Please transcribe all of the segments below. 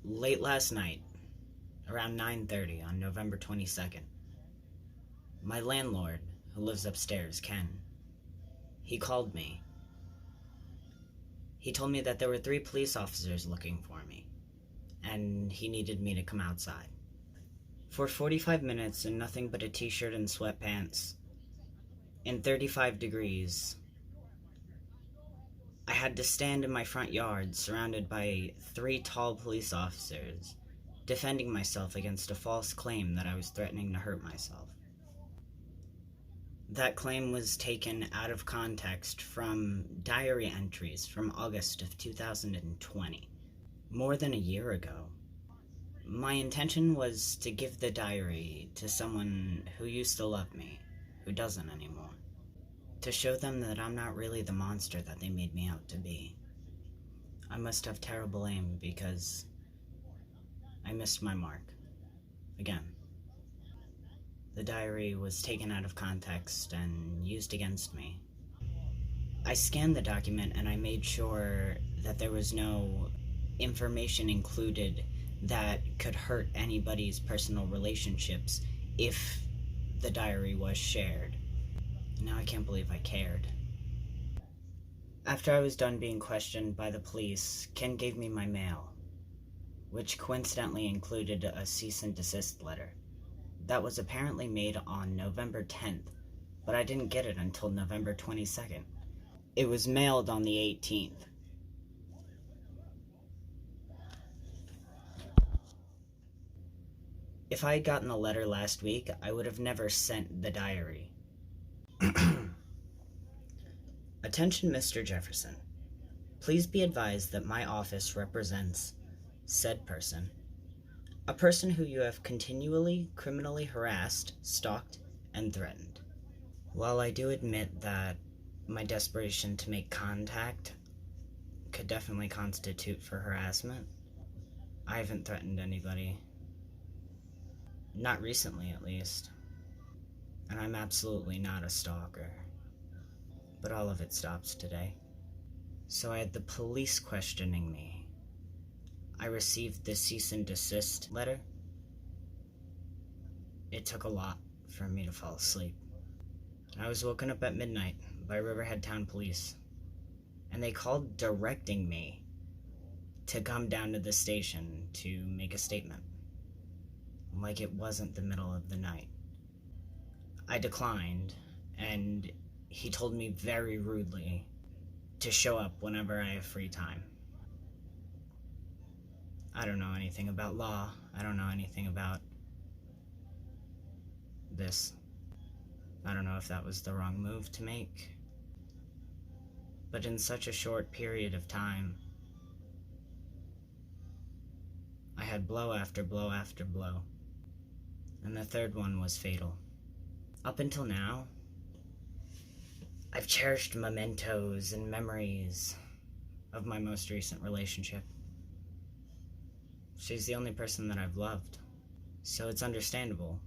Late last night, around 9:30 on November 22nd, my landlord, who lives upstairs, Ken, he called me. He told me that there were 3 police officers looking for me, and he needed me to come outside. For 45 minutes in nothing but a t-shirt and sweatpants, in 35 degrees, I had to stand in my front yard surrounded by 3 tall police officers, defending myself against a false claim that I was threatening to hurt myself. That claim was taken out of context from diary entries from August of 2020, more than a year ago. My intention was to give the diary to someone who used to love me, who doesn't anymore. To show them that I'm not really the monster that they made me out to be. I must have terrible aim because I missed my mark. Again. The diary was taken out of context and used against me. I scanned the document and I made sure that there was no information included that could hurt anybody's personal relationships if the diary was shared. Now I can't believe I cared. After I was done being questioned by the police, Ken gave me my mail, which coincidentally included a cease and desist letter. That was apparently made on November 10th, but I didn't get it until November 22nd. It was mailed on the 18th. If I had gotten the letter last week, I would have never sent the diary. Attention, Mr. Jefferson. Please be advised that my office represents said person. A person who you have continually criminally harassed, stalked, and threatened. While I do admit that my desperation to make contact could definitely constitute for harassment, I haven't threatened anybody. Not recently, at least. And I'm absolutely not a stalker. But all of it stops today. So I had the police questioning me. I received the cease and desist letter. It took a lot for me to fall asleep. I was woken up at midnight by Riverhead Town Police, and they called directing me to come down to the station to make a statement, like it wasn't the middle of the night. I declined, and he told me very rudely to show up whenever I have free time. I don't know anything about law. I don't know anything about this. I don't know if that was the wrong move to make. But in such a short period of time, I had blow after blow after blow. And the third one was fatal. Up until now, I've cherished mementos and memories of my most recent relationship. She's the only person that I've loved, so it's understandable.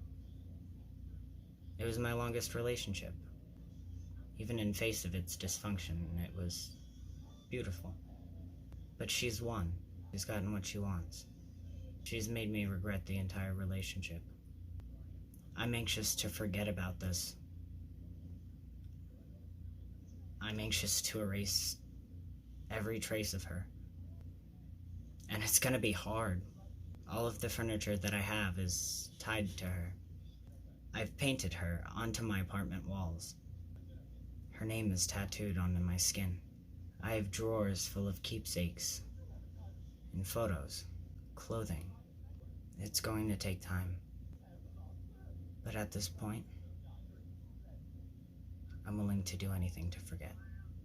It was my longest relationship. Even in face of its dysfunction, it was beautiful. But she's won. She's gotten what she wants. She's made me regret the entire relationship. I'm anxious to forget about this. I'm anxious to erase every trace of her. And it's gonna be hard. All of the furniture that I have is tied to her. I've painted her onto my apartment walls. Her name is tattooed onto my skin. I have drawers full of keepsakes and photos, clothing. It's going to take time. But at this point, I'm willing to do anything to forget.